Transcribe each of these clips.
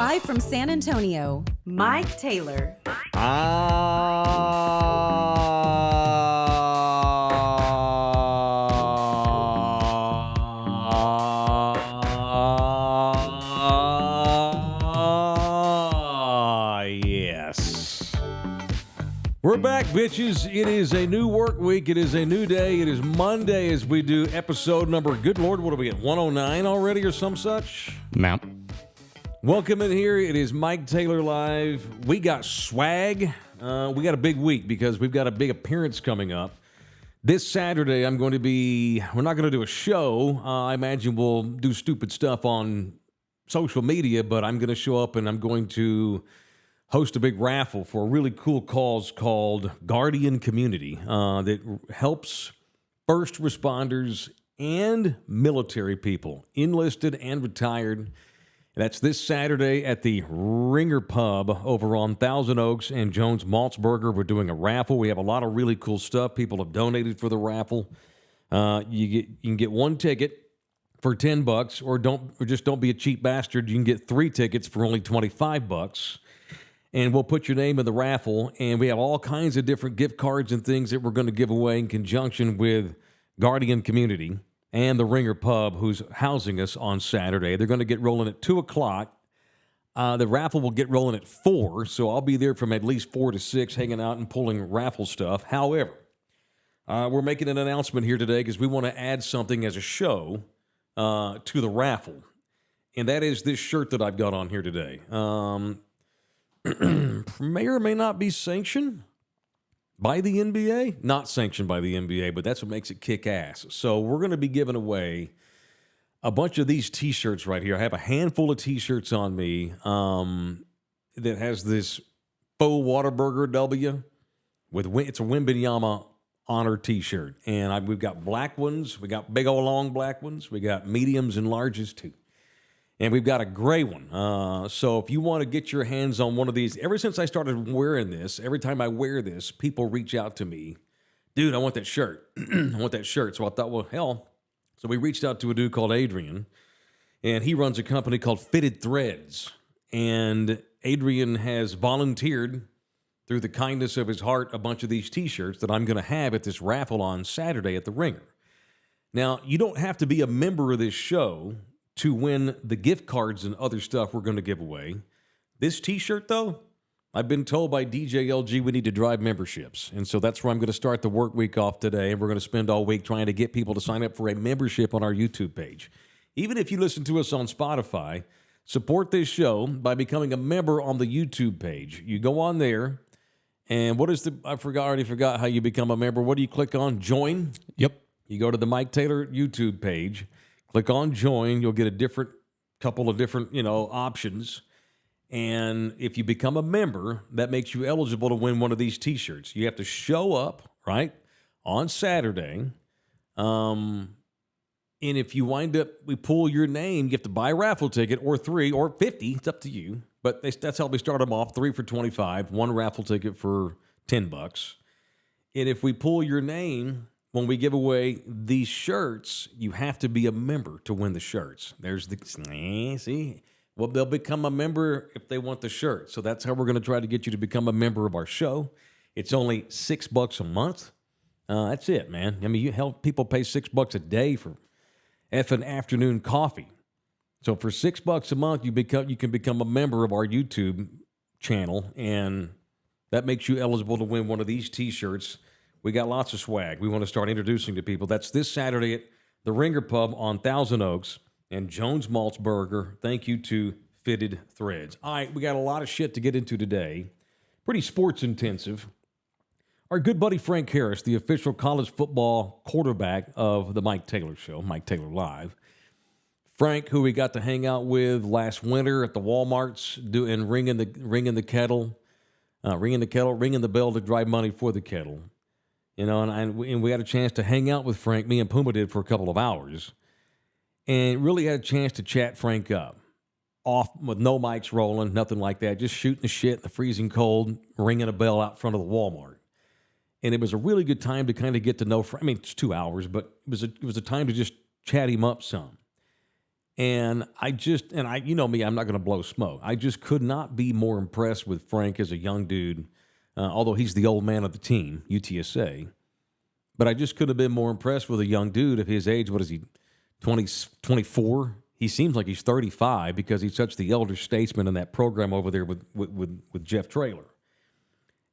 Live from San Antonio, Mike Taylor. Yes. We're back, bitches. It is a new work week. It is a new day. It is Monday as we do episode number, good Lord, what are we at, 109 already or some such? Mount. Welcome in here. It is Mike Taylor Live. We got swag. We got a big week because we've got a big appearance coming up. This Saturday, we're not going to do a show. I imagine we'll do stupid stuff on social media, but I'm going to show up and I'm going to host a big raffle for a really cool cause called Guardian Community that helps first responders and military people, enlisted and retired. That's this Saturday at the Ringer Pub over on Thousand Oaks and Jones Maltzberger. We're doing a raffle. We have a lot of really cool stuff. People have donated for the raffle. You can get one ticket for $10, or just don't be a cheap bastard. You can get 3 tickets for only $25. And we'll put your name in the raffle. And we have all kinds of different gift cards and things that we're going to give away in conjunction with Guardian Community and the Ringer Pub, who's housing us on Saturday. They're going to get rolling at 2 o'clock. The raffle will get rolling at 4, so I'll be there from at least 4 to 6 hanging out and pulling raffle stuff. However, we're making an announcement here today because we want to add something as a show to the raffle, and that is this shirt that I've got on here today. May or may not be sanctioned by the NBA. Not sanctioned by the NBA, but that's what makes it kick ass. So we're going to be giving away a bunch of these T-shirts right here. I have a handful of T-shirts on me that has this faux Whataburger W it's a Wembanyama honor T-shirt, and we've got black ones. We got big old long black ones. We got mediums and larges too. And we've got a gray one. So if you want to get your hands on one of these, ever since I started wearing this, every time I wear this, people reach out to me. Dude, I want that shirt. I want that shirt. So I thought, well, hell. So we reached out to a dude called Adrian, and he runs a company called Fitted Threads. And Adrian has volunteered, through the kindness of his heart, a bunch of these T-shirts that I'm going to have at this raffle on Saturday at the Ringer. Now, you don't have to be a member of this show to win the gift cards and other stuff we're going to give away. This T-shirt, though, I've been told by DJ LG we need to drive memberships. And so that's where I'm going to start the work week off today, and we're going to spend all week trying to get people to sign up for a membership on our YouTube page. Even if you listen to us on Spotify, support this show by becoming a member on the YouTube page. You go on there, and I already forgot how you become a member. What do you click on? Join? Yep. You go to the Mike Taylor YouTube page. Click on join. You'll get a couple of different, options. And if you become a member, that makes you eligible to win one of these T-shirts. You have to show up, right, on Saturday. And if you we pull your name, you have to buy a raffle ticket or 3 or 50. It's up to you. But that's how we start them off, 3 for $25, 1 raffle ticket for $10. And if we pull your name, when we give away these shirts, you have to be a member to win the shirts. See? Well, they'll become a member if they want the shirt. So that's how we're going to try to get you to become a member of our show. It's only $6 a month. That's it, man. I mean, you help people pay $6 a day for effing afternoon coffee. So for $6 a month, you can become a member of our YouTube channel, and that makes you eligible to win one of these T-shirts. We got lots of swag we want to start introducing to people. That's this Saturday at the Ringer Pub on Thousand Oaks and Jones Maltzberger. Thank you to Fitted Threads. All right, we got a lot of shit to get into today. Pretty sports intensive. Our good buddy Frank Harris, the official college football quarterback of the Mike Taylor Show, Mike Taylor Live. Frank, who we got to hang out with last winter at the Walmarts, ringing the bell to drive money for the kettle. And we had a chance to hang out with Frank. Me and Puma did for a couple of hours. And really had a chance to chat Frank up. Off with no mics rolling, nothing like that. Just shooting the shit in the freezing cold, ringing a bell out front of the Walmart. And it was a really good time to kind of get to know Frank. I mean, it's 2 hours, but it was a time to just chat him up some. And you know me, I'm not going to blow smoke. I just could not be more impressed with Frank as a young dude, although he's the old man of the team, UTSA. But I just could have been more impressed with a young dude of his age. What is he, 20, 24? He seems like he's 35 because he's such the elder statesman in that program over there with Jeff Traylor.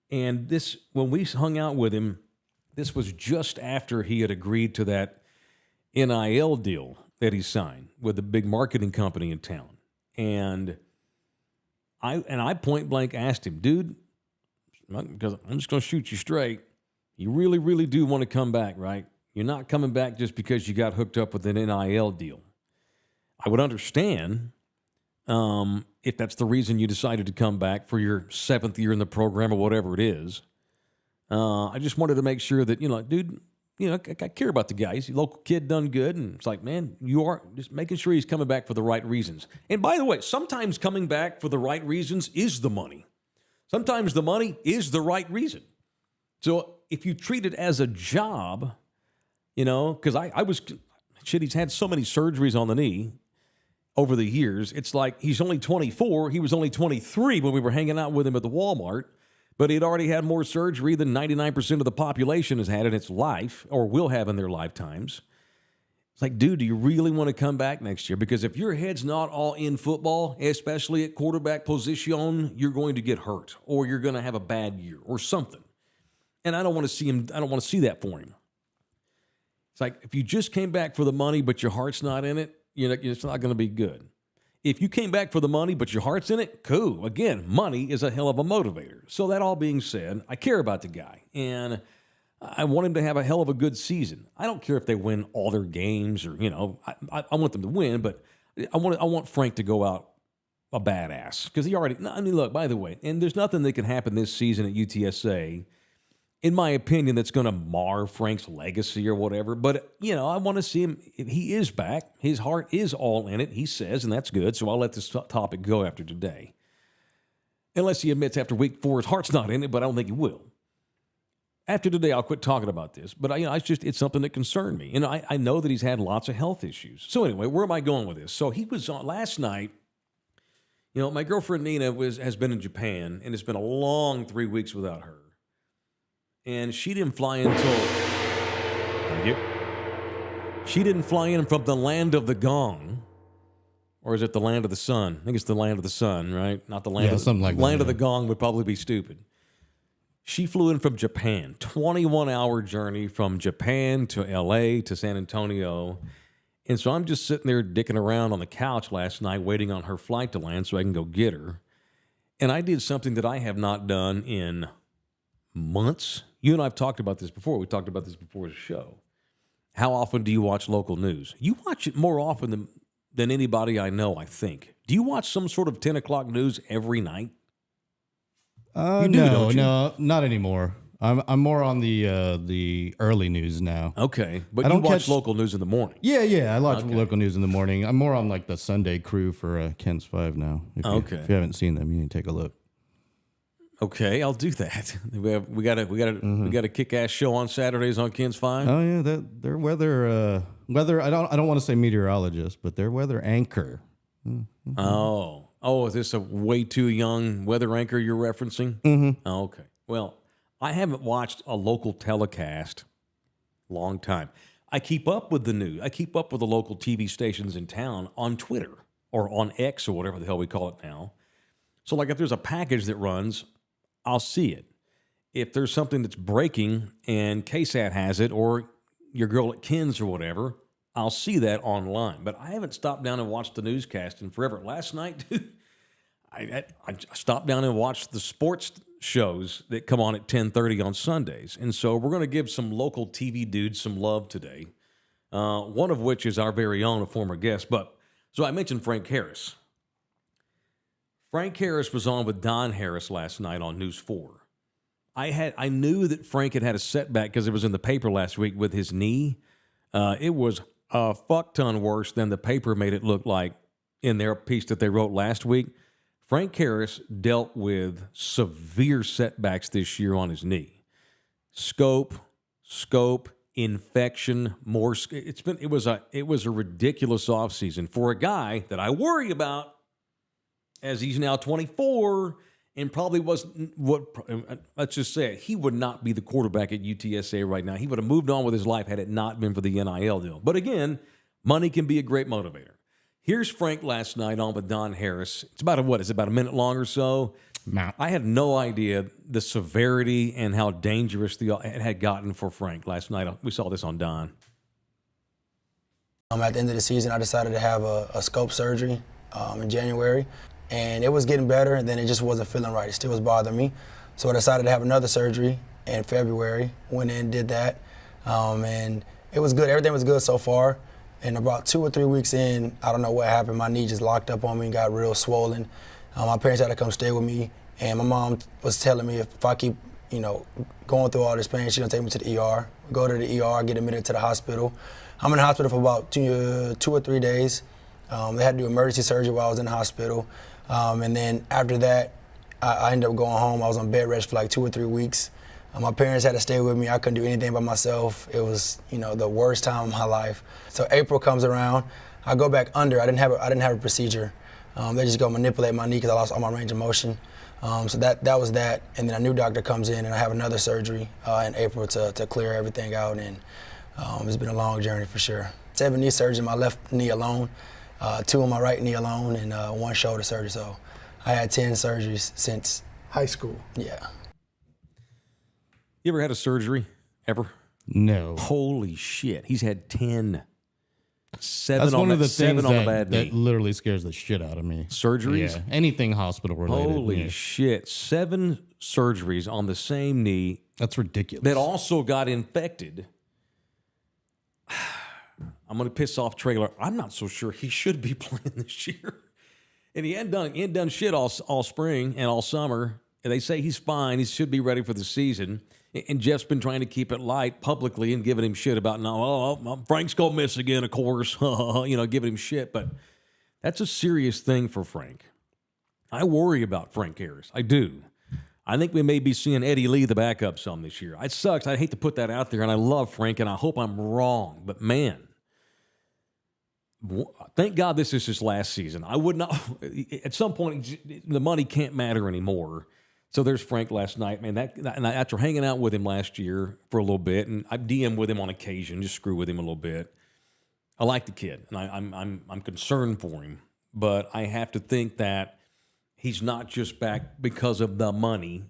And this, when we hung out with him, this was just after he had agreed to that NIL deal that he signed with a big marketing company in town. And I point blank asked him, dude, because I'm just going to shoot you straight. You really, really do want to come back, right? You're not coming back just because you got hooked up with an NIL deal. I would understand if that's the reason you decided to come back for your 7th year in the program or whatever it is. I just wanted to make sure that, dude, I care about the guy. He's a local kid, done good. And it's like, man, you are just making sure he's coming back for the right reasons. And by the way, sometimes coming back for the right reasons is the money. Sometimes the money is the right reason. So if you treat it as a job, because he's had so many surgeries on the knee over the years. It's like he's only 24. He was only 23 when we were hanging out with him at the Walmart. But he'd already had more surgery than 99% of the population has had in its life or will have in their lifetimes. It's like, dude, do you really want to come back next year? Because if your head's not all in football, especially at quarterback position, you're going to get hurt or you're going to have a bad year or something. And I don't want to see him. I don't want to see that for him. It's like if you just came back for the money, but your heart's not in it, it's not going to be good. If you came back for the money, but your heart's in it, cool. Again, money is a hell of a motivator. So that all being said, I care about the guy, and I want him to have a hell of a good season. I don't care if they win all their games or, I want them to win, but I want Frank to go out a badass because he already, look, by the way, and there's nothing that can happen this season at UTSA, in my opinion, that's going to mar Frank's legacy or whatever. But, I want to see him. He is back. His heart is all in it, he says, and that's good. So I'll let this topic go after today. Unless he admits after week 4 his heart's not in it, but I don't think he will. After today, I'll quit talking about this. But, it's something that concerned me. And I know that he's had lots of health issues. So anyway, where am I going with this? So he was on last night. My girlfriend Nina has been in Japan, and it's been a long 3 weeks without her. And she didn't fly in She didn't fly in from the land of the gong. Or is it the land of the sun? I think it's the land of the sun, right? Not the land of the something like land that, of the gong would probably be stupid. She flew in from Japan. 21-hour journey from Japan to LA to San Antonio. And so I'm just sitting there dicking around on the couch last night waiting on her flight to land so I can go get her. And I did something that I have not done in months. You and I have talked about this before. We talked about this before the show. How often do you watch local news? You watch it more often than anybody I know, I think. Do you watch some sort of 10 o'clock news every night? You do, no, not anymore. I'm more on the early news now. Okay, but you watch local news in the morning. Yeah, I watch local news in the morning. I'm more on like the Sunday crew for Ken's 5 now. If you haven't seen them, you need to take a look. Okay, I'll do that. We got a kick-ass show on Saturdays on Ken's 5. Oh yeah, their weather. I don't want to say meteorologist, but their weather anchor. Mm-hmm. Oh, is this a way too young weather anchor you're referencing? Mm-hmm. Oh, okay. Well, I haven't watched a local telecast long time. I keep up with the news. I keep up with the local TV stations in town on Twitter or on X or whatever the hell we call it now. So, like, if there's a package that runs, I'll see it. If there's something that's breaking and KSAT has it or your girl at Ken's or whatever, I'll see that online. But I haven't stopped down and watched the newscast in forever. Last night, dude, I stopped down and watched the sports shows that come on at 10:30 on Sundays. And so we're going to give some local TV dudes some love today, one of which is our very own, a former guest. So I mentioned Frank Harris. Frank Harris was on with Don Harris last night on News 4. I knew that Frank had a setback because it was in the paper last week with his knee. It was a fuck ton worse than the paper made it look like in their piece that they wrote last week. Frank Harris dealt with severe setbacks this year on his knee. Scope, infection, more. It was a ridiculous offseason for a guy that I worry about, as he's now 24 and probably wasn't let's just say it, he would not be the quarterback at UTSA right now. He would have moved on with his life had it not been for the NIL deal. But again, money can be a great motivator. Here's Frank last night on with Don Harris. It's about a minute long or so. I had no idea the severity and how dangerous it had gotten for Frank last night. We saw this on Don. At the end of the season, I decided to have a scope surgery in January. And it was getting better, and then it just wasn't feeling right. It still was bothering me. So I decided to have another surgery in February. Went in, did that, and it was good. Everything was good so far. And about 2 or 3 weeks in, I don't know what happened. My knee just locked up on me and got real swollen. My parents had to come stay with me, and my mom was telling me if I keep, going through all this pain, she's gonna take me to the ER. We go to the ER, get admitted to the hospital. I'm in the hospital for about 2 or 3 days. They had to do emergency surgery while I was in the hospital. And then after that, I ended up going home. I was on bed rest for like 2 or 3 weeks. My parents had to stay with me. I couldn't do anything by myself. It was, the worst time of my life. So April comes around. I go back under. I didn't have a procedure. They just go manipulate my knee because I lost all my range of motion. So that was that. And then a new doctor comes in, and I have another surgery in April to clear everything out. And it's been a long journey for sure. 7 knee surgery, my left knee alone. 2 on my right knee alone, and 1 shoulder surgery. So I had 10 surgeries since high school. Yeah. You ever had a surgery? Ever? No. Holy shit. He's had 10. That's one of the things that knee. literally scares the shit out of me. Surgeries? Yeah, anything hospital related. Holy shit. 7 surgeries on the same knee. That's ridiculous. That also got infected. I'm going to piss off Traylor. I'm not so sure he should be playing this year. And he hadn't done shit all spring and all summer. And they say he's fine. He should be ready for the season. And Jeff's been trying to keep it light publicly and giving him shit about, Frank's going to miss again, of course. Giving him shit. But that's a serious thing for Frank. I worry about Frank Harris. I do. I think we may be seeing Eddie Lee, the backup, some this year. It sucks. I hate to put that out there, and I love Frank, and I hope I'm wrong. But, man, thank God this is his last season. I would not – at some point, the money can't matter anymore. So there's Frank last night, man. And after hanging out with him last year for a little bit, and I DM with him on occasion, just screw with him a little bit. I like the kid, and I'm concerned for him. But I have to think that he's not just back because of the money.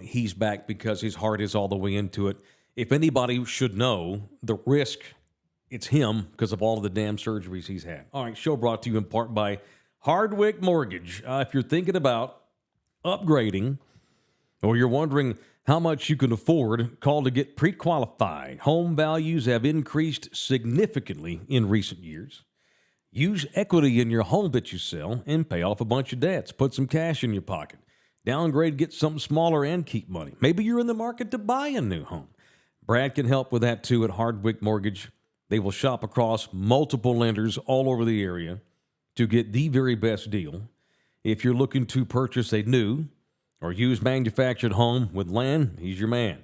He's back because his heart is all the way into it. If anybody should know the risk, it's him because of all of the damn surgeries he's had. All right, show brought to you in part by Hardwick Mortgage. If you're thinking about upgrading or you're wondering how much you can afford, call to get pre-qualified. Home values have increased significantly in recent years. Use equity in your home that you sell and pay off a bunch of debts. Put some cash in your pocket. Downgrade, get something smaller, and keep money. Maybe you're in the market to buy a new home. Brad can help with that too at Hardwick Mortgage. They will shop across multiple lenders all over the area to get the very best deal. If you're looking to purchase a new or used manufactured home with land, he's your man.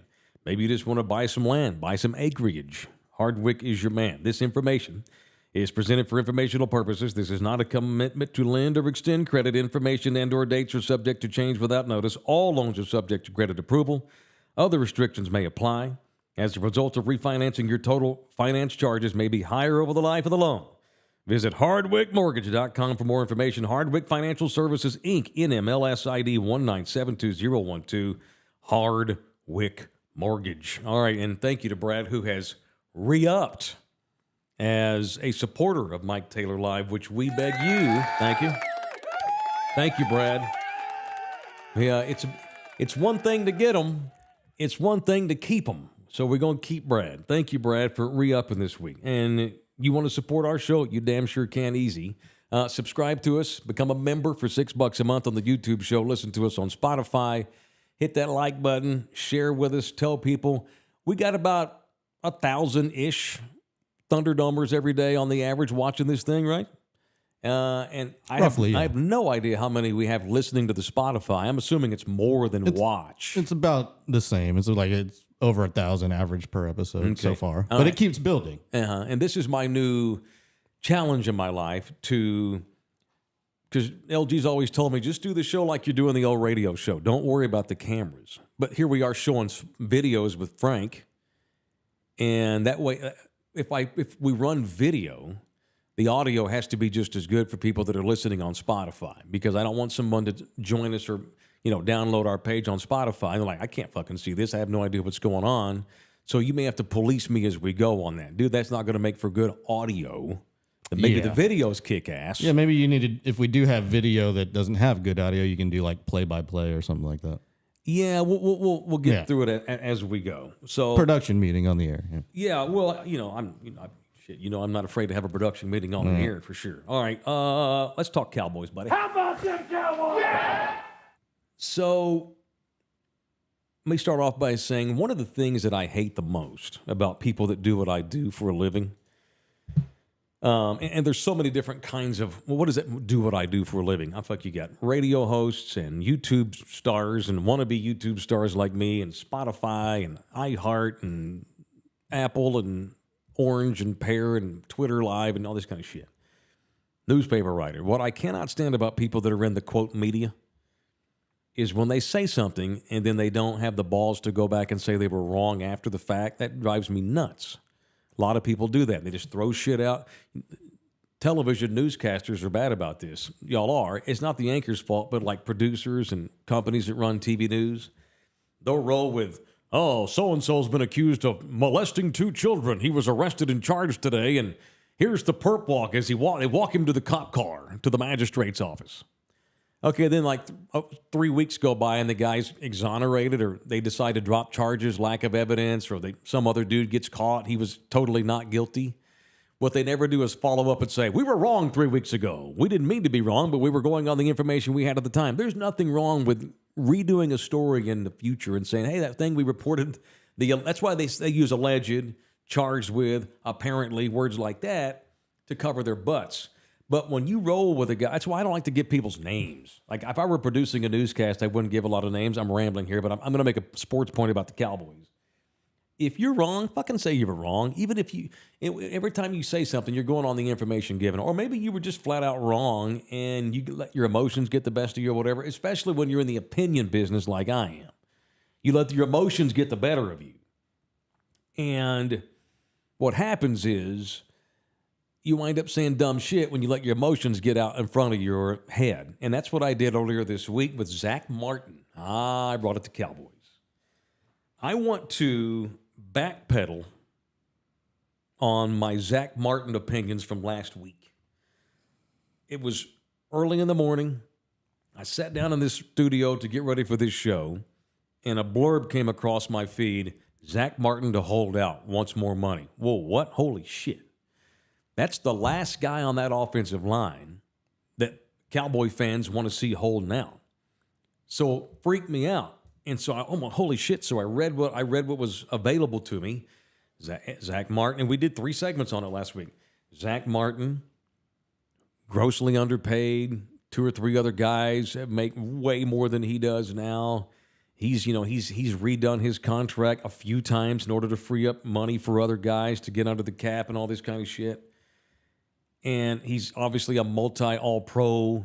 Maybe you just want to buy some land, buy some acreage. Hardwick is your man. This information is presented for informational purposes. This is not a commitment to lend or extend credit. Information and or dates are subject to change without notice. All loans are subject to credit approval. Other restrictions may apply. As a result of refinancing, your total finance charges may be higher over the life of the loan. Visit hardwickmortgage.com for more information. Hardwick Financial Services, Inc., NMLS ID 1972012. Hardwick Mortgage. All right, and thank you to Brad, who has re-upped as a supporter of Mike Taylor Live, which we beg you. Thank you. Thank you, Brad. Yeah, it's one thing to get them. It's one thing to keep them. So we're going to keep Brad. Thank you, Brad, for re-upping this week. And you want to support our show, you damn sure can easy. Subscribe to us. Become a member for $6 a month on the YouTube show. Listen to us on Spotify. Hit that like button. Share with us. Tell people. We got about 1,000-ish Thunderdomers every day on the average watching this thing, right? And Roughly, I have no idea how many we have listening to the Spotify. I'm assuming it's more than watch. It's about the same. It's over 1,000 average per episode so far, but right. it keeps building. And this is my new challenge in my life because LG's always told me, just do the show like you're doing the old radio show. Don't worry about the cameras. But here we are showing videos with Frank. And that way, if we run video, the audio has to be just as good for people that are listening on Spotify, because I don't want someone to join us or, download our page on Spotify. And they're like, I can't fucking see this. I have no idea what's going on. So you may have to police me as we go on that. Dude, that's not going to make for good audio. But maybe the videos kick ass. Yeah, maybe you need to, if we do have video that doesn't have good audio, you can do like play-by-play or something like that. Yeah, we'll get through it as we go. So production meeting on the air. Yeah, well, I'm not afraid to have a production meeting on the air for sure. All right, let's talk Cowboys, buddy. How about them Cowboys? Yeah! So let me start off by saying one of the things that I hate the most about people that do what I do for a living, and there's so many different kinds of, what does it do what I do for a living? You got radio hosts and YouTube stars and wannabe YouTube stars like me and Spotify and iHeart and Apple and Orange and Pear and Twitter Live and all this kind of shit. Newspaper writer. What I cannot stand about people that are in the quote media is when they say something and then they don't have the balls to go back and say they were wrong after the fact. That drives me nuts. A lot of people do that. They just throw shit out. Television newscasters are bad about this. Y'all are. It's not the anchor's fault, but like producers and companies that run TV news, they'll roll with, oh, so-and-so's been accused of molesting 2 children. He was arrested and charged today, and here's the perp walk as they walk him to the cop car, to the magistrate's office. Okay, then 3 weeks go by and the guy's exonerated, or they decide to drop charges, lack of evidence, or some other dude gets caught. He was totally not guilty. What they never do is follow up and say, we were wrong 3 weeks ago. We didn't mean to be wrong, but we were going on the information we had at the time. There's nothing wrong with redoing a story in the future and saying, hey, that thing we reported, that's why they use alleged, charged with, apparently, words like that to cover their butts. But when you roll with a guy, that's why I don't like to give people's names. Like, if I were producing a newscast, I wouldn't give a lot of names. I'm rambling here, but I'm going to make a sports point about the Cowboys. If you're wrong, fucking say you were wrong. Even if every time you say something, you're going on the information given. Or maybe you were just flat out wrong and you let your emotions get the best of you or whatever, especially when you're in the opinion business like I am. You let your emotions get the better of you. And what happens is, you wind up saying dumb shit when you let your emotions get out in front of your head. And that's what I did earlier this week with Zach Martin. I brought it to Cowboys. I want to backpedal on my Zach Martin opinions from last week. It was early in the morning. I sat down in this studio to get ready for this show, and a blurb came across my feed, Zach Martin to hold out, wants more money. Whoa, what? Holy shit. That's the last guy on that offensive line that Cowboy fans want to see holding out. So it freaked me out. And so holy shit. So I read what was available to me. Zach Martin, and we did 3 segments on it last week. Zach Martin, grossly underpaid. 2 or 3 other guys make way more than he does now. He's redone his contract a few times in order to free up money for other guys to get under the cap and all this kind of shit. And he's obviously a multi-all-pro.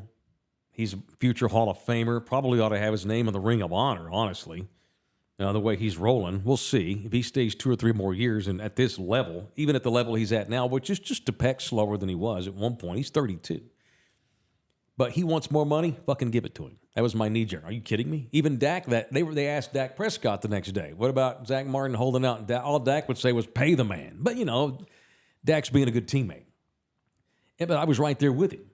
He's a future Hall of Famer. Probably ought to have his name in the Ring of Honor, honestly. The way he's rolling. We'll see. If he stays 2 or 3 more years and at this level, even at the level he's at now, which is just a peck slower than he was at one point. He's 32. But he wants more money, fucking give it to him. That was my knee-jerk. Are you kidding me? Even Dak, they asked Dak Prescott the next day, what about Zach Martin holding out? And all Dak would say was, pay the man. But, Dak's being a good teammate. But I was right there with him.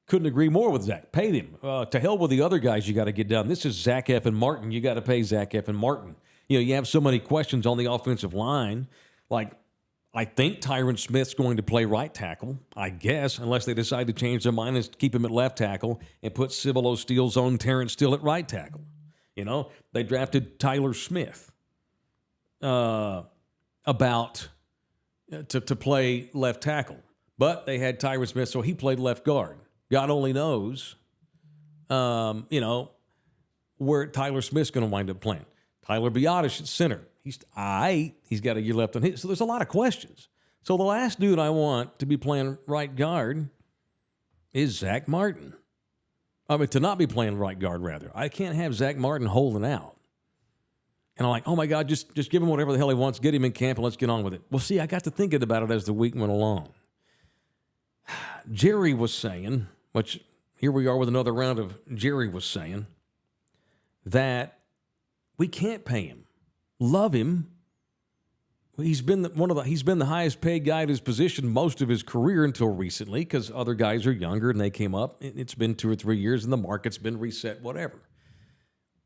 Couldn't agree more with Zach. Paid him. To hell with the other guys you got to get done. This is Zach F. and Martin. You got to pay Zach F. and Martin. You have so many questions on the offensive line. Like, I think Tyron Smith's going to play right tackle, I guess, unless they decide to change their mind and keep him at left tackle and put Cibolo Steele's own Terrence Steele at right tackle. They drafted Tyler Smith to play left tackle. But they had Tyron Smith, so he played left guard. God only knows, where Tyler Smith's going to wind up playing. Tyler Biotish at center. He's got a year left on his. So there's a lot of questions. So the last dude I want to be playing right guard is Zach Martin. I mean, to not be playing right guard, rather. I can't have Zach Martin holding out. And I'm like, oh, my God, just give him whatever the hell he wants. Get him in camp and let's get on with it. Well, see, I got to thinking about it as the week went along. Jerry was saying, which here we are with another round of Jerry was saying, that we can't pay him. Love him. He's been the highest paid guy at his position most of his career until recently because other guys are younger and they came up. It's been 2 or 3 years and the market's been reset, whatever.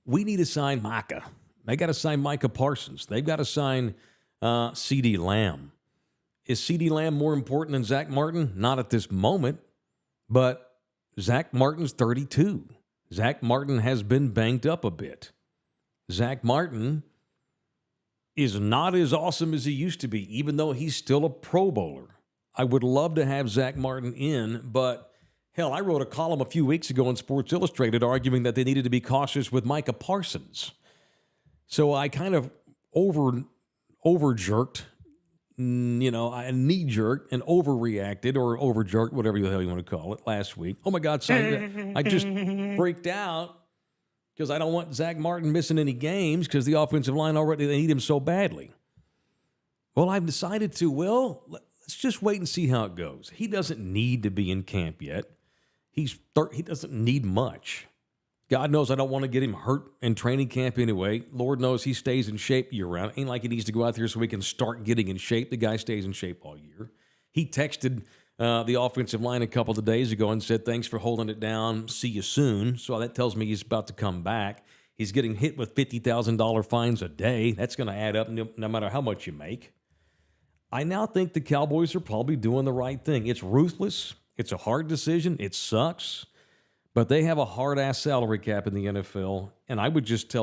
We need to sign Micah. They got to sign Micah Parsons. They've got to sign C.D. Lamb. Is C.D. Lamb more important than Zach Martin? Not at this moment, but Zach Martin's 32. Zach Martin has been banged up a bit. Zach Martin is not as awesome as he used to be, even though he's still a Pro Bowler. I would love to have Zach Martin in, but hell, I wrote a column a few weeks ago in Sports Illustrated arguing that they needed to be cautious with Micah Parsons. So I kind of over-jerked, I knee-jerked and overreacted or over-jerked, whatever the hell you want to call it, last week. Oh, my God, son, I just freaked out because I don't want Zach Martin missing any games because the offensive line already, they need him so badly. Well, I've decided to, let's just wait and see how it goes. He doesn't need to be in camp yet. He doesn't need much. God knows I don't want to get him hurt in training camp anyway. Lord knows he stays in shape year-round. Ain't like he needs to go out there so he can start getting in shape. The guy stays in shape all year. He texted the offensive line a couple of days ago and said, thanks for holding it down. See you soon. So that tells me he's about to come back. He's getting hit with $50,000 fines a day. That's going to add up no matter how much you make. I now think the Cowboys are probably doing the right thing. It's ruthless. It's a hard decision. It sucks. But they have a hard-ass salary cap in the NFL, and I would just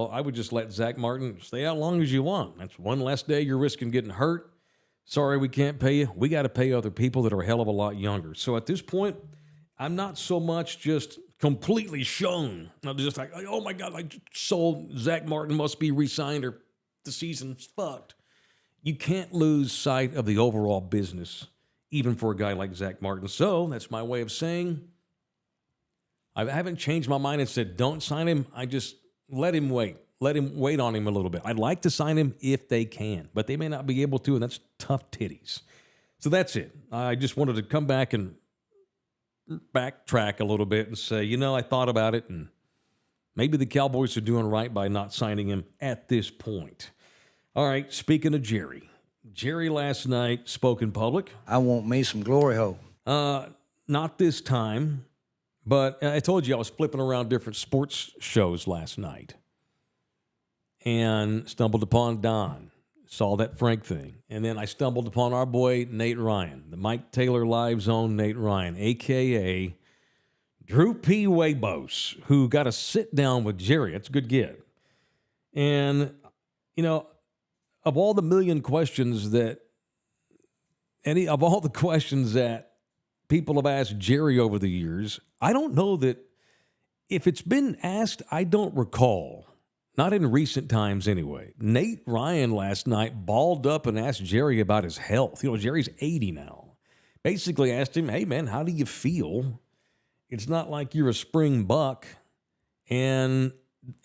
let Zach Martin stay out long as you want. That's one less day you're risking getting hurt. Sorry, we can't pay you. We got to pay other people that are a hell of a lot younger. So at this point, I'm not so much just completely shown. I'm just like, oh, my God, like sold. Zach Martin must be re-signed or the season's fucked. You can't lose sight of the overall business, even for a guy like Zach Martin. So that's my way of saying I haven't changed my mind and said, don't sign him. I just let him wait. Let him wait on him a little bit. I'd like to sign him if they can, but they may not be able to, and that's tough titties. So that's it. I just wanted to come back and backtrack a little bit and say, I thought about it, and maybe the Cowboys are doing right by not signing him at this point. All right, speaking of Jerry. Jerry last night spoke in public. I want me some glory hole. Not this time. But I told you I was flipping around different sports shows last night and stumbled upon Don, saw that Frank thing. And then I stumbled upon our boy Nate Ryan, the Mike Taylor Live Zone Nate Ryan, a.k.a. Drew P. Webbos, who got a sit down with Jerry. That's a good get. And, of all the million questions that people have asked Jerry over the years, I don't know that if it's been asked, I don't recall. Not in recent times anyway. Nate Ryan last night balled up and asked Jerry about his health. Jerry's 80 now. Basically asked him, hey, man, how do you feel? It's not like you're a spring buck. And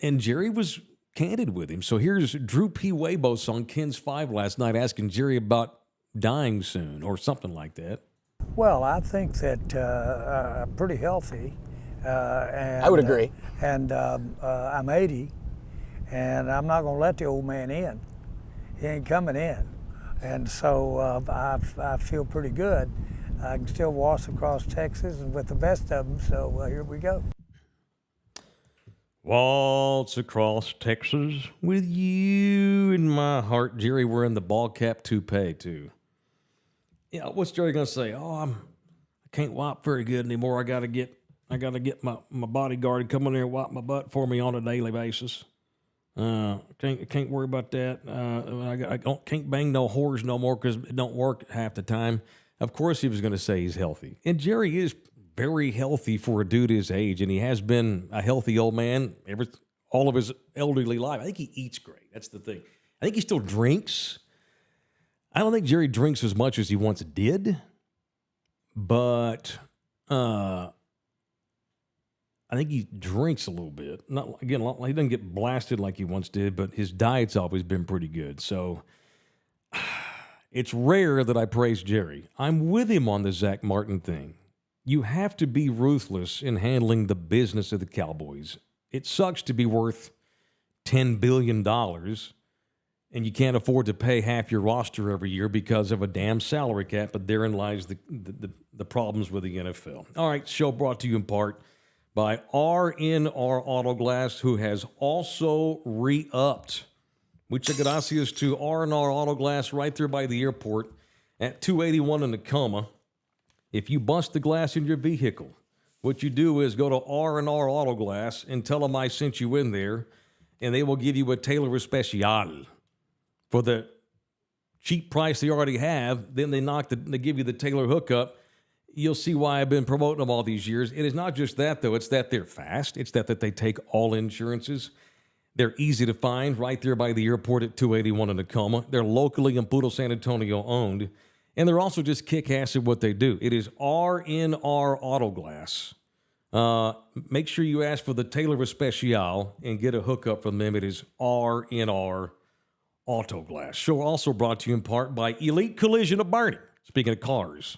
Jerry was candid with him. So here's Drew P. Webbos on Ken's 5 last night asking Jerry about dying soon or something like that. Well, I think that I'm pretty healthy. And, I would agree. And I'm 80, and I'm not going to let the old man in. He ain't coming in. And so I feel pretty good. I can still waltz across Texas and with the best of them, so here we go. Waltz across Texas with you in my heart. Jerry wearing the ball cap toupee, too. Yeah, what's Jerry gonna say? I can't wipe very good anymore. I gotta get my bodyguard to come in there and wipe my butt for me on a daily basis. Can't worry about that. I can't bang no whores no more because it don't work half the time. Of course he was going to say he's healthy. And Jerry is very healthy for a dude his age, and he has been a healthy old man all of his elderly life. I think he eats great. That's the thing. I think he still drinks. I don't think Jerry drinks as much as he once did, but I think he drinks a little bit. He doesn't get blasted like he once did, but his diet's always been pretty good. So it's rare that I praise Jerry. I'm with him on the Zach Martin thing. You have to be ruthless in handling the business of the Cowboys. It sucks to be worth $10 billion, and you can't afford to pay half your roster every year because of a damn salary cap, but therein lies the problems with the NFL. All right, show brought to you in part by R&R Auto Glass, who has also re-upped. Muchas gracias to R&R Auto Glass right there by the airport at 281 in Tacoma. If you bust the glass in your vehicle, what you do is go to R&R Auto Glass and tell them I sent you in there, and they will give you a Taylor Especial for the cheap price they already have. Then they give you the Taylor hookup. You'll see why I've been promoting them all these years. It is not just that, though. It's that they're fast. It's that they take all insurances. They're easy to find right there by the airport at 281 in Tacoma. They're locally in Poodle, San Antonio owned. And they're also just kick-ass at what they do. It is R&R Auto Glass. Make sure you ask for the Taylor Especial and get a hookup from them. It is R&R Auto Glass. Show also brought to you in part by Elite Collision of Barney. Speaking of cars.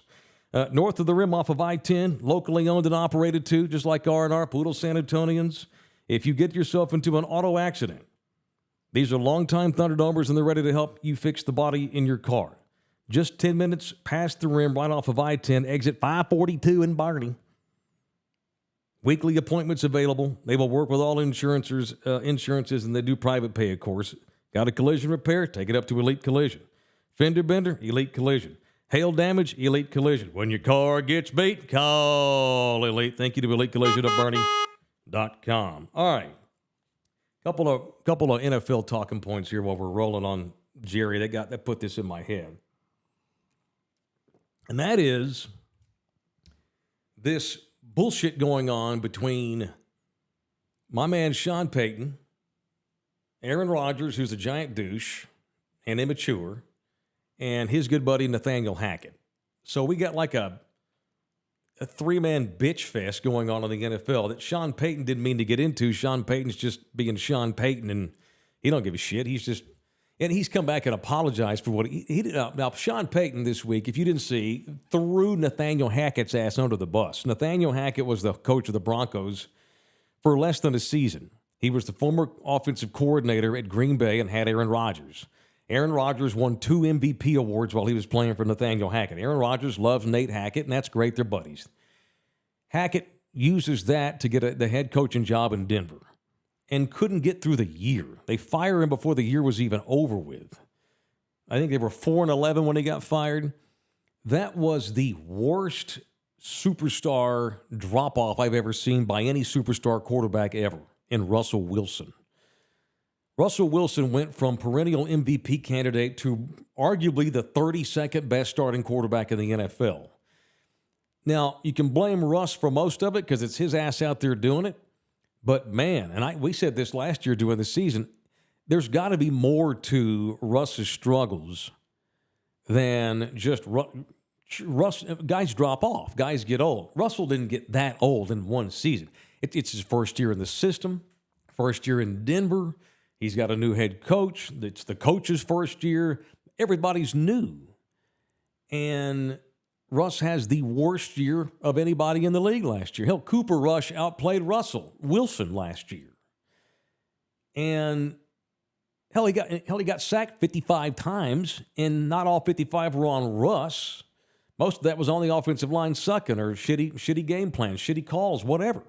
North of the rim off of I-10, locally owned and operated too, just like R&R, Poodle San Antonians. If you get yourself into an auto accident, these are longtime Thunderdomers, and they're ready to help you fix the body in your car. Just 10 minutes past the rim, right off of I-10, exit 542 in Barney. Weekly appointments available. They will work with all insurances, and they do private pay, of course. Got a collision repair? Take it up to Elite Collision. Fender bender? Elite Collision. Hail damage? Elite Collision. When your car gets beat, call Elite. Thank you to Elite Collision of Bernie.com. All right. Couple of NFL talking points here while we're rolling on Jerry. That put this in my head. And that is this bullshit going on between my man Sean Payton, Aaron Rodgers, who's a giant douche and immature, and his good buddy Nathaniel Hackett. So we got like a three-man bitch fest going on in the NFL that Sean Payton didn't mean to get into. Sean Payton's just being Sean Payton, and he don't give a shit. And he's come back and apologized for what he did. Now, Sean Payton this week, if you didn't see, threw Nathaniel Hackett's ass under the bus. Nathaniel Hackett was the coach of the Broncos for less than a season. He was the former offensive coordinator at Green Bay and had Aaron Rodgers. Aaron Rodgers won 2 MVP awards while he was playing for Nathaniel Hackett. Aaron Rodgers loves Nate Hackett, and that's great. They're buddies. Hackett uses that to get the head coaching job in Denver and couldn't get through the year. They fired him before the year was even over with. I think they were 4-11 when he got fired. That was the worst superstar drop-off I've ever seen by any superstar quarterback ever in Russell Wilson. Russell Wilson went from perennial MVP candidate to arguably the 32nd best starting quarterback in the NFL. Now, you can blame Russ for most of it because it's his ass out there doing it. But, man, and we said this last year during the season, there's got to be more to Russ's struggles than just Russ. Guys drop off. Guys get old. Russell didn't get that old in one season. It's his first year in the system, first year in Denver. He's got a new head coach. It's the coach's first year. Everybody's new. And Russ has the worst year of anybody in the league last year. Hell, Cooper Rush outplayed Russell Wilson last year. And he got sacked 55 times, and not all 55 were on Russ. Most of that was on the offensive line sucking or shitty game plans, shitty calls, whatever.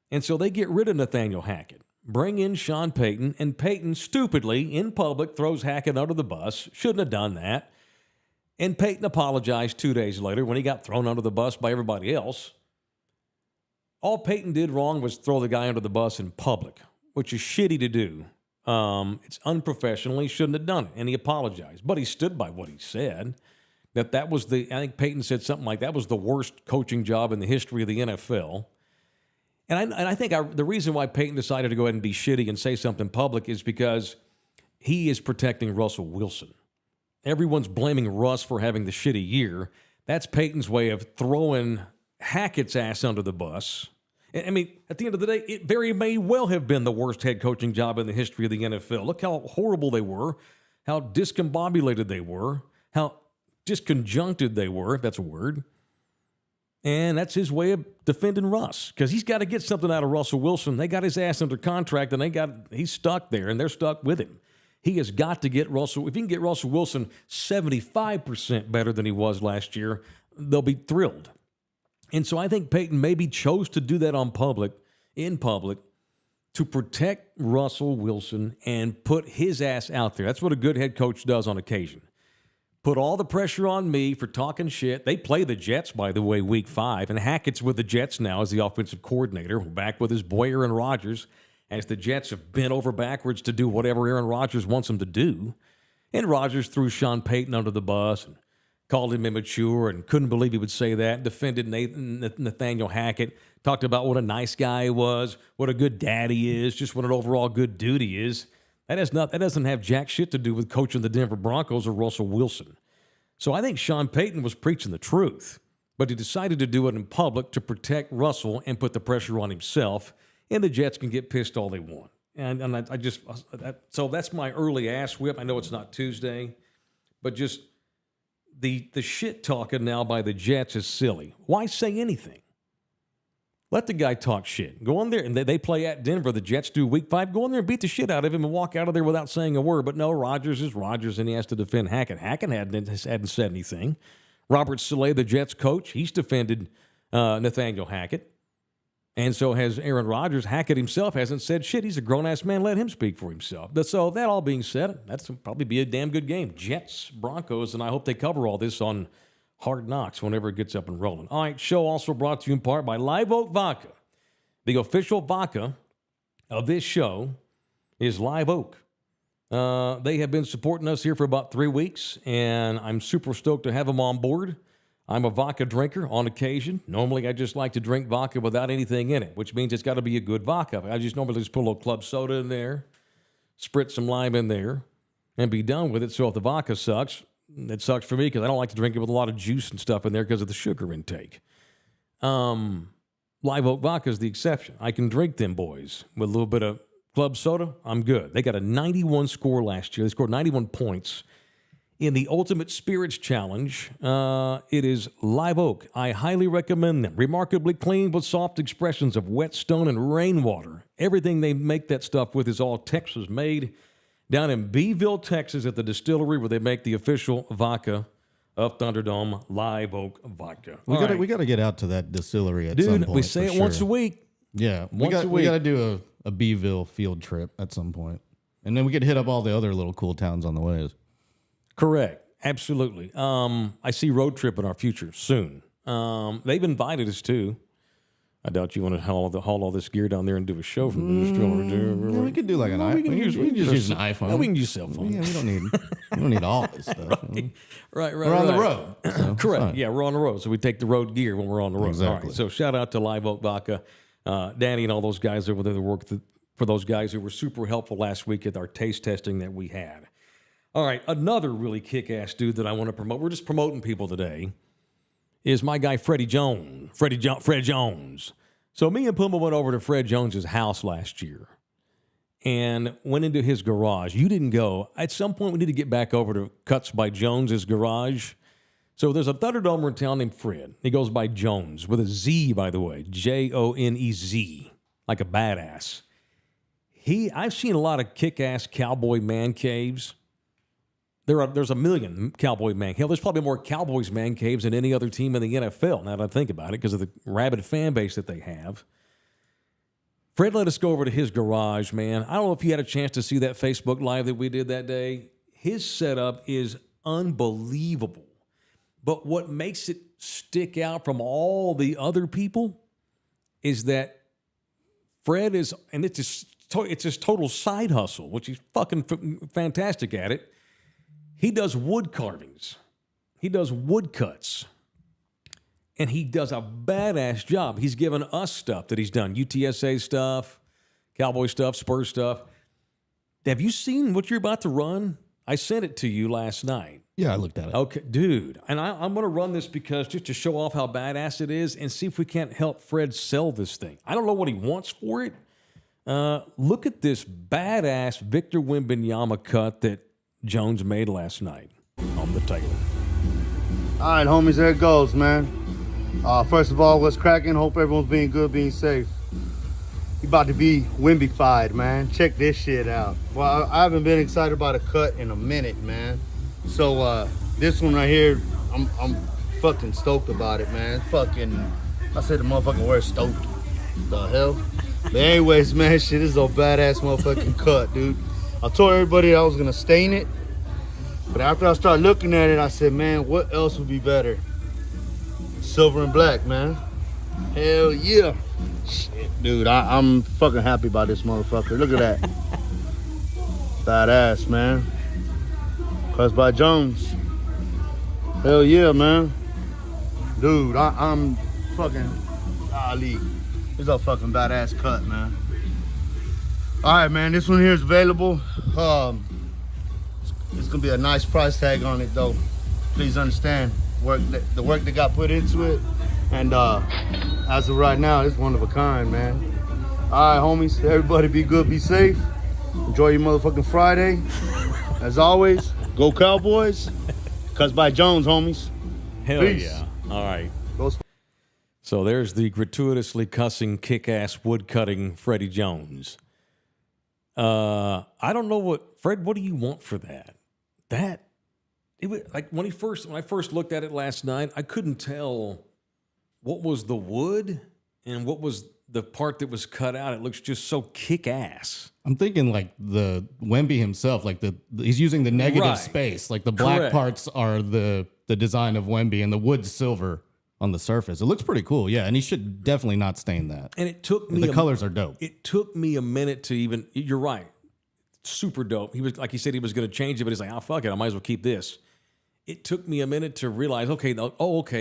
And so they get rid of Nathaniel Hackett, bring in Sean Payton, and Payton stupidly, in public, throws Hackett under the bus. Shouldn't have done that. And Payton apologized 2 days later when he got thrown under the bus by everybody else. All Payton did wrong was throw the guy under the bus in public, which is shitty to do. It's unprofessional. He shouldn't have done it, and he apologized. But he stood by what he said. that was I think Peyton said something like that was the worst coaching job in the history of the NFL. And I think the reason why Peyton decided to go ahead and be shitty and say something public is because he is protecting Russell Wilson. Everyone's blaming Russ for having the shitty year. That's Peyton's way of throwing Hackett's ass under the bus. I mean, at the end of the day, it very may well have been the worst head coaching job in the history of the NFL. Look how horrible they were, how discombobulated they were, how disconjuncted they were, if that's a word. And that's his way of defending Russ, because he's got to get something out of Russell Wilson. They got his ass under contract, and he's stuck there, and they're stuck with him. He has got to get Russell. If he can get Russell Wilson 75% better than he was last year, they'll be thrilled. And so I think Peyton maybe chose to do that in public, to protect Russell Wilson and put his ass out there. That's what a good head coach does on occasion. Put all the pressure on me for talking shit. They play the Jets, by the way, week 5, and Hackett's with the Jets now as the offensive coordinator, back with his boy Aaron Rodgers, as the Jets have bent over backwards to do whatever Aaron Rodgers wants them to do. And Rodgers threw Sean Payton under the bus and called him immature and couldn't believe he would say that, defended Nathaniel Hackett, talked about what a nice guy he was, what a good dad he is, just what an overall good dude he is. That doesn't have jack shit to do with coaching the Denver Broncos or Russell Wilson. So I think Sean Payton was preaching the truth, but he decided to do it in public to protect Russell and put the pressure on himself, and the Jets can get pissed all they want. So that's my early ass whip. I know it's not Tuesday, but just the shit talking now by the Jets is silly. Why say anything? Let the guy talk shit. Go on there, and they play at Denver. The Jets do week 5. Go on there and beat the shit out of him and walk out of there without saying a word. But no, Rodgers is Rodgers, and he has to defend Hackett. Hackett hadn't said anything. Robert Saleh, the Jets coach, he's defended Nathaniel Hackett. And so has Aaron Rodgers. Hackett himself hasn't said shit. He's a grown-ass man. Let him speak for himself. So that all being said, that's probably be a damn good game. Jets, Broncos, and I hope they cover all this on Hard Knocks whenever it gets up and rolling. All right, show also brought to you in part by Live Oak Vodka. The official vodka of this show is Live Oak. They have been supporting us here for about 3 weeks, and I'm super stoked to have them on board. I'm a vodka drinker on occasion. Normally, I just like to drink vodka without anything in it, which means it's got to be a good vodka. I just normally just put a little club soda in there, spritz some lime in there, and be done with it. So if the vodka sucks, it sucks for me because I don't like to drink it with a lot of juice and stuff in there because of the sugar intake. Live Oak Vodka is the exception. I can drink them boys with a little bit of club soda. I'm good. They got a 91 score last year. They scored 91 points in the Ultimate Spirits Challenge. It is Live Oak. I highly recommend them. Remarkably clean with soft expressions of whetstone and rainwater. Everything they make that stuff with is all Texas made. Down in Beeville, Texas, at the distillery where they make the official vodka of Thunderdome, Live Oak Vodka. We got to get out to that distillery at some point. Dude, we say it once a week. Yeah, we got to do a Beeville field trip at some point, and then we could hit up all the other little cool towns on the way. Correct, absolutely. I see road trip in our future soon. They've invited us too. I doubt you want to haul all this gear down there and do a show from the distillery. Yeah, we could do like an iPhone. We can just use an iPhone. No, we can use cell phone. Yeah, we don't need all this stuff. Right. We're on the road. So correct. Yeah, we're on the road, so we take the road gear when we're on the road. Exactly. All right. So shout out to Live Oak Vodka, Danny, and all those guys over there that worked for those guys who were super helpful last week at our taste testing that we had. All right, another really kick-ass dude that I want to promote. We're just promoting people today. Is my guy Fred Jonez. So me and Puma went over to Fred Jonez's house last year and went into his garage. You didn't go. At some point, we need to get back over to Cuts by Jones's garage. So there's a Thunderdomer in town named Fred. He goes by Jones, with a Z, by the way, Jonez, like a badass. I've seen a lot of kick-ass cowboy man caves. There's a million cowboy man caves. There's probably more Cowboys man caves than any other team in the NFL, now that I think about it, because of the rabid fan base that they have. Fred let us go over to his garage, man. I don't know if you had a chance to see that Facebook Live that we did that day. His setup is unbelievable. But what makes it stick out from all the other people is that Fred is, and it's his total side hustle, which he's fucking fantastic at it. He does wood carvings. He does woodcuts. And he does a badass job. He's given us stuff that he's done. UTSA stuff, Cowboy stuff, Spurs stuff. Have you seen what you're about to run? I sent it to you last night. Yeah, I looked at it. Okay, dude. And I'm going to run this because just to show off how badass it is and see if we can't help Fred sell this thing. I don't know what he wants for it. Look at this badass Victor Wembanyama cut that Jones made last night on the Taylor. All right, homies, there it goes, man. First of all, what's cracking? Hope everyone's being good, being safe. You about to be Wemby-fied, man. Check this shit out. Well, I haven't been excited about a cut in a minute, man. So this one right here, I'm fucking stoked about it, man. I said the motherfucking word stoked. The hell? But anyways, man, shit, this is a badass motherfucking cut, dude. I told everybody I was gonna stain it, but after I started looking at it, I said, man, what else would be better? Silver and black, man. Hell yeah. Shit, dude, I'm fucking happy about this motherfucker. Look at that. Badass, man. Cuts by Jones. Hell yeah, man. Dude, I'm fucking Ali. It's a fucking badass cut, man. All right, man, this one here is available. It's gonna be a nice price tag on it, though. Please understand the work that got put into it, and as of right now, it's one of a kind, man. All right, homies, everybody be good, be safe. Enjoy your motherfucking Friday. As always, go Cowboys. Cuts by Jones, homies. Hell Peace. yeah. All right. Go So there's the gratuitously cussing, kick-ass, wood-cutting Freddie Jones. I don't know Fred, what do you want for that? It was like when I first looked at it last night, I couldn't tell what was the wood and what was the part that was cut out. It looks just so kick-ass. I'm thinking like the Wemby himself, like he's using the negative Right. space. Like the black Correct. parts are the design of Wemby and the wood's silver on the surface. It looks pretty cool, yeah. And he should definitely not stain that. And it took me The colors are dope. It took me a minute to even. You're right, super dope. He was like he said he was going to change it, but he's like, oh fuck it, I might as well keep this. It took me a minute to realize, okay,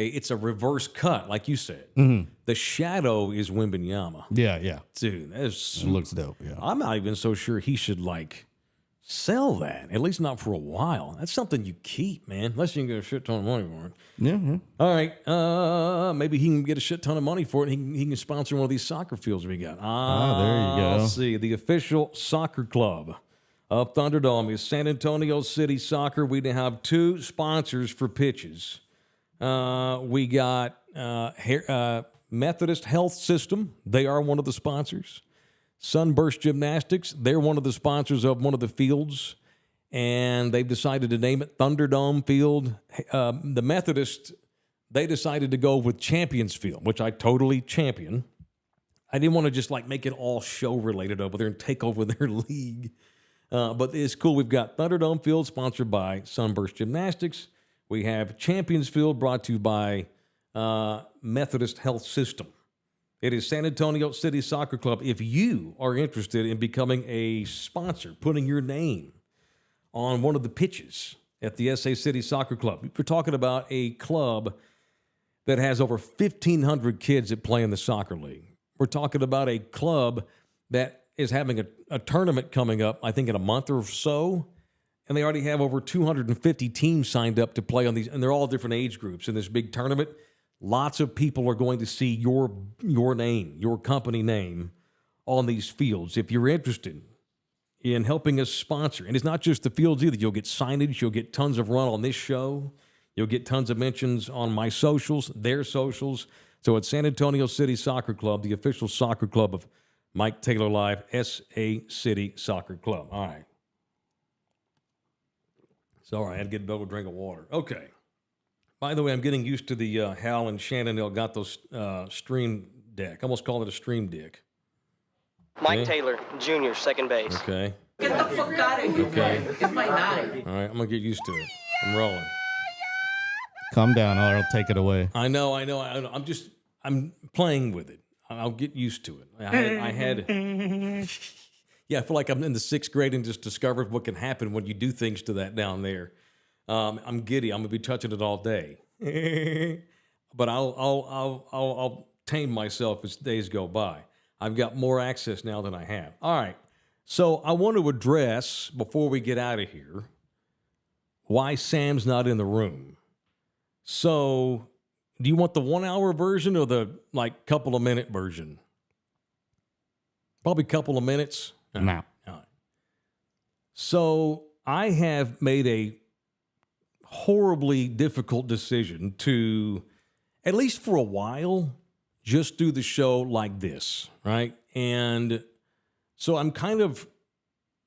it's a reverse cut, like you said. Mm-hmm. The shadow is Wembanyama. Yeah. Dude, that is It looks dope, yeah. I'm not even so sure he should like sell that, at least not for a while. That's something you keep, man, unless you can get a shit ton of money for it. Yeah. All right, maybe he can get a shit ton of money for it. And he can sponsor one of these soccer fields we got. there you go. Let's see, the official soccer club of Thunderdome is San Antonio City Soccer. We now have 2 sponsors for pitches. We got Methodist Health System. They are one of the sponsors. Sunburst Gymnastics. They're one of the sponsors of one of the fields. And they've decided to name it Thunderdome Field. The Methodist, they decided to go with Champions Field, which I totally champion. I didn't want to just like make it all show related over there and take over their league. But it's cool. We've got Thunderdome Field sponsored by Sunburst Gymnastics. We have Champions Field brought to you by Methodist Health System. It is San Antonio City Soccer Club. If you are interested in becoming a sponsor, putting your name on one of the pitches at the SA City Soccer Club, we're talking about a club that has over 1,500 kids that play in the soccer league. We're talking about a club that is having a tournament coming up, I think in a month or so, and they already have over 250 teams signed up to play on these, and they're all different age groups in this big tournament. Lots of people are going to see your name, your company name on these fields. If you're interested in helping us sponsor, and it's not just the fields either. You'll get signage. You'll get tons of run on this show. You'll get tons of mentions on my socials, their socials. So it's San Antonio City Soccer Club, the official soccer club of Mike Taylor Live, SA City Soccer Club. All right. Sorry, I had to get a double drink of water. Okay. By the way, I'm getting used to the Hal and Shannon Elgato stream deck. I almost call it a stream deck. Mike Taylor, Jr., second base. Okay. Get the fuck out of here. Okay. It's my nine. All right, I'm going to get used to it. I'm rolling. Calm down, or I'll take it away. I know. I'm playing with it. I'll get used to it. I had yeah, I feel like I'm in the 6th grade and just discovered what can happen when you do things to that down there. I'm giddy. I'm gonna be touching it all day. But I'll tame myself as days go by. I've got more access now than I have. All right. So I want to address, before we get out of here, why Sam's not in the room. So do you want the 1 hour version or the couple of minute version? Probably a couple of minutes. No. All right. So I have made a horribly difficult decision to, at least for a while, just do the show like this, right? And so I'm kind of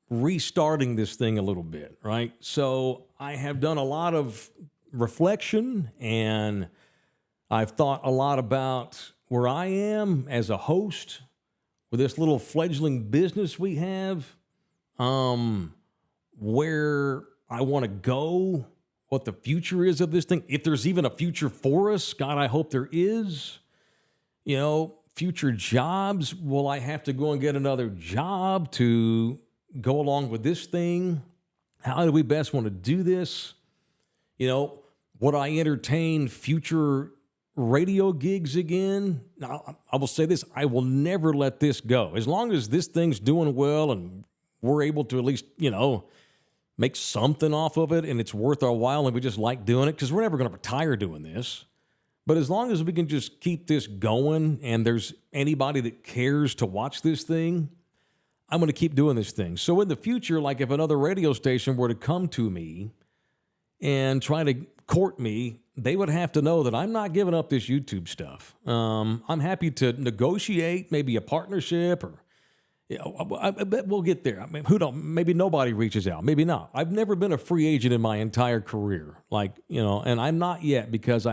restarting this thing a little bit, right? So I have done a lot of reflection, and I've thought a lot about where I am as a host with this little fledgling business we have, where I want to go, what the future is of this thing, if there's even a future for us. God, I hope there is. You know, future jobs. Will I have to go and get another job to go along with this thing? How do we best want to do this? You know, would I entertain future radio gigs again? Now, I will say this, I will never let this go. As long as this thing's doing well and we're able to at least, make something off of it and it's worth our while and we just like doing it, because we're never going to retire doing this. But as long as we can just keep this going and there's anybody that cares to watch this thing, I'm going to keep doing this thing. So in the future, like if another radio station were to come to me and try to court me, they would have to know that I'm not giving up this YouTube stuff. I'm happy to negotiate maybe a partnership, or I bet we'll get there. I mean, maybe nobody reaches out, maybe not. I've never been a free agent in my entire career, and I'm not yet, because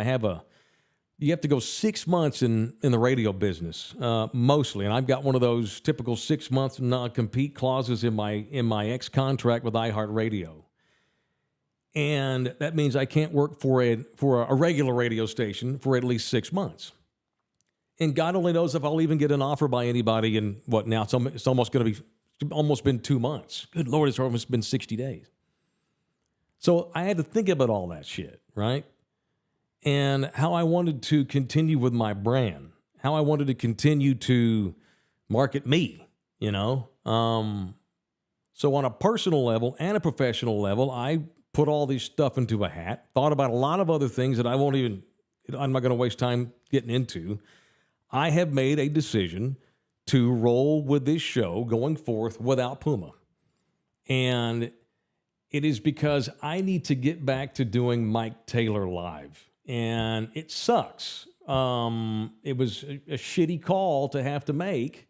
you have to go 6 months in the radio business, mostly. And I've got one of those typical 6 month non-compete clauses in my ex-contract with iHeartRadio. And that means I can't work for a regular radio station for at least 6 months. And God only knows if I'll even get an offer by anybody in what now? It's almost been 2 months. Good Lord, it's almost been 60 days. So I had to think about all that shit, right? And how I wanted to continue with my brand, how I wanted to continue to market me, So on a personal level and a professional level, I put all this stuff into a hat, thought about a lot of other things that I'm not going to waste time getting into. I have made a decision to roll with this show going forth without Puma. And it is because I need to get back to doing Mike Taylor live. And it sucks. It was a shitty call to have to make,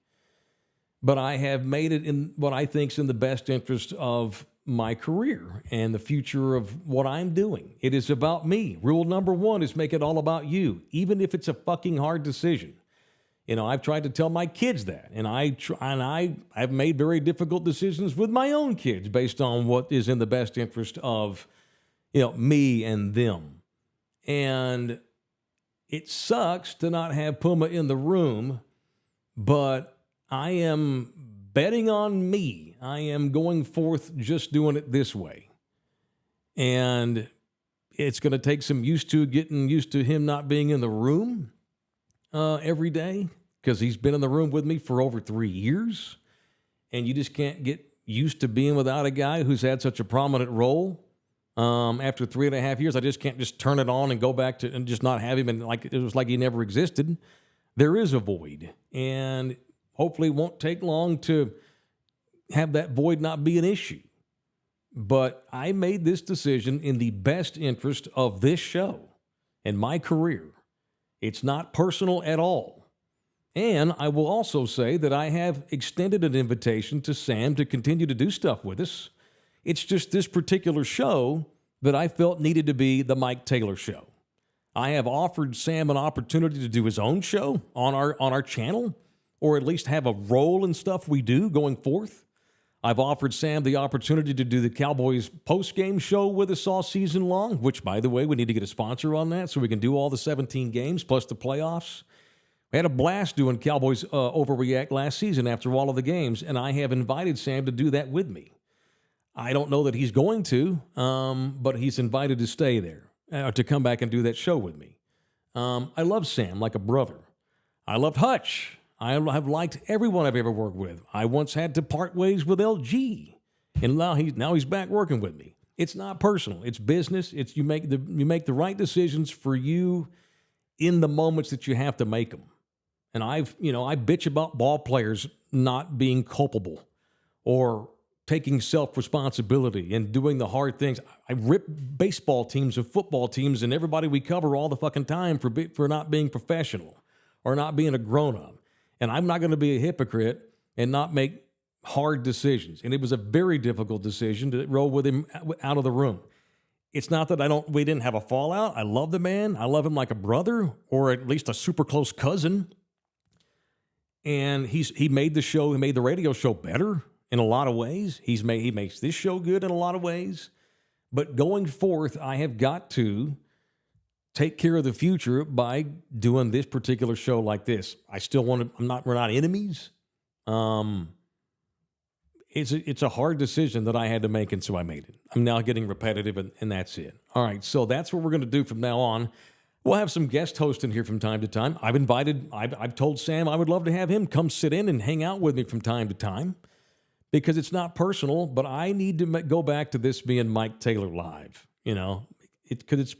but I have made it in what I think is in the best interest of my career and the future of what I'm doing. It is about me. Rule number one is make it all about you, even if it's a fucking hard decision. I've tried to tell my kids that, and I've made very difficult decisions with my own kids based on what is in the best interest of, me and them. And it sucks to not have Puma in the room, but I am betting on me. I am going forth just doing it this way. And it's going to take some getting used to him not being in the room every day, because he's been in the room with me for over 3 years. And you just can't get used to being without a guy who's had such a prominent role. After 3.5 years, I just can't just turn it on and go back to and just not have him, and it was like he never existed. There is a void, and hopefully it won't take long to have that void not be an issue. But I made this decision in the best interest of this show and my career. It's not personal at all. And I will also say that I have extended an invitation to Sam to continue to do stuff with us. It's just this particular show that I felt needed to be the Mike Taylor show. I have offered Sam an opportunity to do his own show on our channel, or at least have a role in stuff we do going forth. I've offered Sam the opportunity to do the Cowboys post-game show with us all season long, which, by the way, we need to get a sponsor on that so we can do all the 17 games plus the playoffs. We had a blast doing Cowboys Overreact last season after all of the games, and I have invited Sam to do that with me. I don't know that he's going to, but he's invited to stay there, to come back and do that show with me. I love Sam like a brother. I loved Hutch. I have liked everyone I've ever worked with. I once had to part ways with LG, and now he's back working with me. It's not personal. It's business. It's you make the right decisions for you in the moments that you have to make them. And I bitch about ball players not being culpable or taking self-responsibility and doing the hard things. I rip baseball teams and football teams and everybody we cover all the fucking time for not being professional or not being a grown-up. And I'm not going to be a hypocrite and not make hard decisions. And it was a very difficult decision to roll with him out of the room. It's not that we didn't have a fallout. I love the man. I love him like a brother or at least a super close cousin. And he made the radio show better in a lot of ways. He makes this show good in a lot of ways. But going forth, I have got to take care of the future by doing this particular show like this. We're not enemies. It's a hard decision that I had to make, and so I made it. I'm now getting repetitive, and that's it. All right, so that's what we're going to do from now on. We'll have some guest hosting here from time to time. I've told Sam I would love to have him come sit in and hang out with me from time to time because it's not personal, but I need to go back to this being Mike Taylor Live. Because it's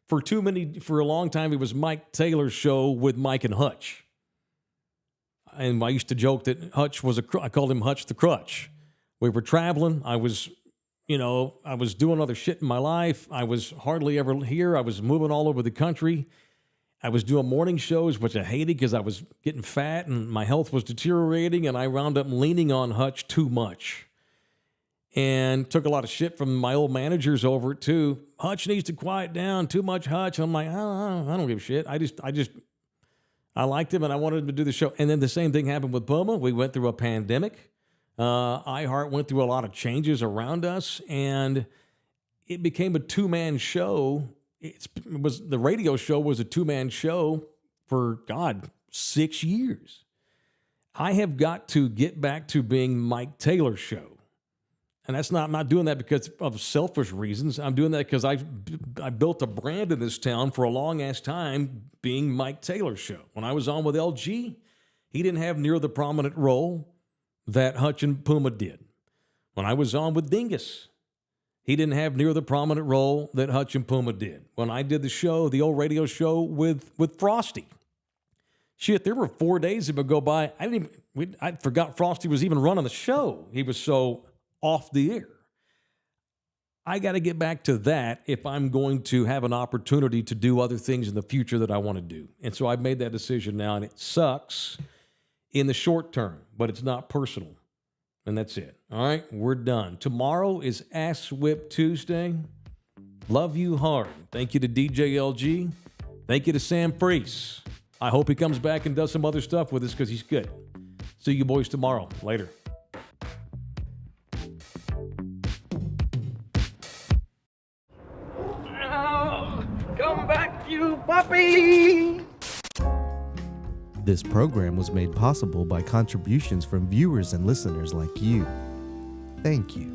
for a long time, it was Mike Taylor's show with Mike and Hutch. And I used to joke that Hutch I called him Hutch the Crutch. We were traveling. I was doing other shit in my life. I was hardly ever here. I was moving all over the country. I was doing morning shows, which I hated because I was getting fat and my health was deteriorating, and I wound up leaning on Hutch too much. And took a lot of shit from my old managers over it too. Hutch needs to quiet down. Too much Hutch. I'm like, I don't give a shit. I liked him and I wanted him to do the show. And then the same thing happened with Puma. We went through a pandemic. iHeart went through a lot of changes around us, and it became a two-man show. The radio show was a two-man show for, 6 years. I have got to get back to being Mike Taylor's show. And I'm not doing that because of selfish reasons. I'm doing that because I built a brand in this town for a long-ass time being Mike Taylor's show. When I was on with LG, he didn't have near the prominent role that Hutch and Puma did. When I was on with Dingus, he didn't have near the prominent role that Hutch and Puma did. When I did the old radio show with Frosty, shit, there were 4 days that would go by. I forgot Frosty was even running the show. He was so off the air. I got to get back to that if I'm going to have an opportunity to do other things in the future that I want to do. And so I've made that decision now, and it sucks in the short term, but it's not personal. And that's it. All right, we're done. Tomorrow is Ass Whip Tuesday. Love you hard. Thank you to DJ LG. Thank you to Sam Priest. I hope he comes back and does some other stuff with us because he's good. See you boys tomorrow. Later. Come back, you puppy! This program was made possible by contributions from viewers and listeners like you. Thank you.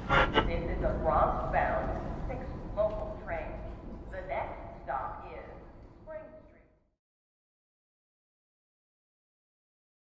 This is a Bronx